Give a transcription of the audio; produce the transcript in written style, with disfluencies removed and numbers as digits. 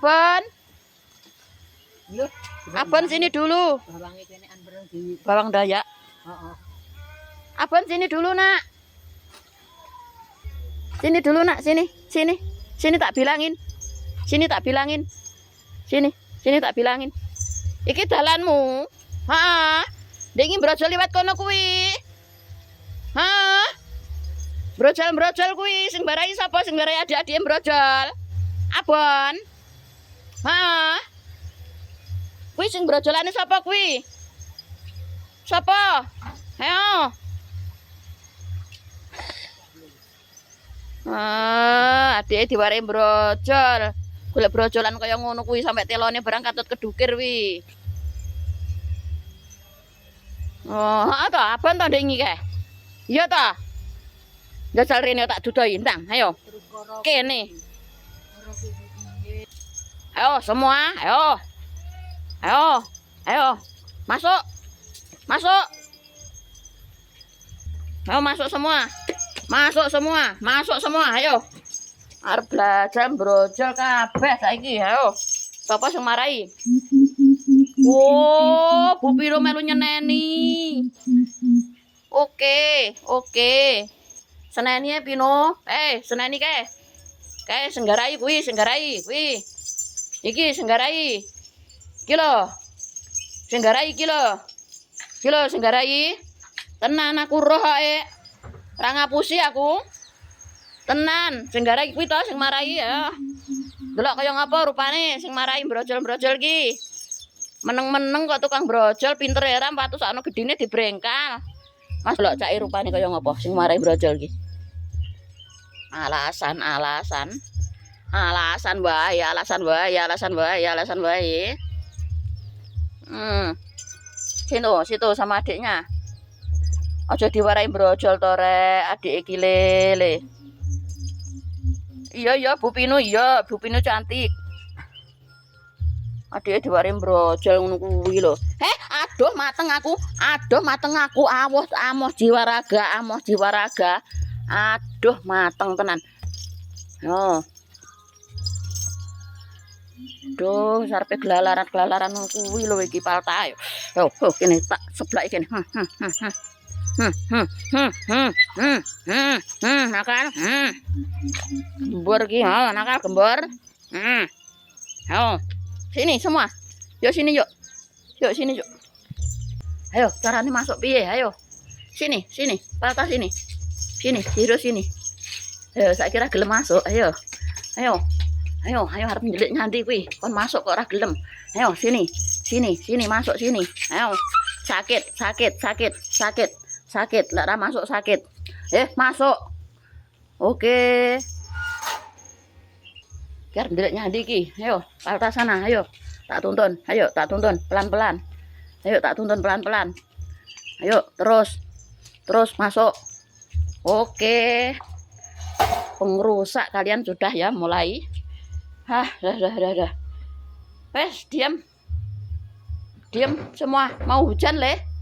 Abon. Abon sini dulu. Bawang Dayak. Abon sini dulu, Nak. Sini dulu, Nak, sini. Sini tak bilangin. Sini tak bilangin. Sini tak bilangin. Iki dalanmu. Heeh. Ndek brojol liwat kono kuwi. Hah? Brojol kuwi sing barai sapa? Sing barai adik-adik brojol. Abon. Hah? Kuwi sing brojolane sapa kuwi? Sapa? Ayo. Adike diwarai brojol. Golek brojolan kaya ngono kuwi sampe telone barang katut kedukir wi. Oh, heeh to, Abon to ndek iki kae. Iya ta? Jajal rene tak dudoi, ndang. Ayo. Kene. Ayo semua, ayo. Ayo. Masuk. Ayo masuk semua. Ayo. Arep belajar brojol kabeh saiki, ayo. Sapa sing marai? Oh, Bu Piro melu nyeneni. Oke. Seneni ya Pino. Seneni kae. Kae senggarai kuwi. Iki senggarai. Iki lho. Senggarai. Tenan aku roh ae. Ora ngapusi aku. Tenan, senggarai kuwi to sing marai ya. Delok kaya ngapa rupane sing marai brojol-brojol ki. Meneng-meneng kok tukang brojol pinter ya, patus sakno gedine dibrengkal. Mas delok cake rupane kaya ngapa sing marai brojol ki. Alasan wae. Situ sama adiknya. Aja diwarai brojol to rek, adike iki lele. Iya, Bu Pino cantik. Adike diwarai brojol ngono kuwi lho. Aduh mateng aku. Amoh jiwa raga. Aduh mateng tenan. Yo. Duh, sarepe gelalaran kuwi lho iki paltae. Yo, kene tak seblak kene. Nakal. Gembor ki, nakal gembor. Ayo. Sini semua. Yuk sini yuk. Ayo, carane masuk piye? Ayo. Sini. Palta sini. Hiro sini. Ayo, saya kira gelem masuk. Ayo harap njelik nyanti kuwi. Kon masuk kok ora gelem. Ayo sini, masuk sini. Ayo. Sakit. Lah ora masuk sakit. Masuk. Oke. Biar njelik nyanti iki. Ayo, palta sana. Ayo. Tak tuntun pelan-pelan. Ayo, terus masuk. Oke. Pengrusak kalian sudah ya mulai. Dah. Diam semua. Mau hujan, Le.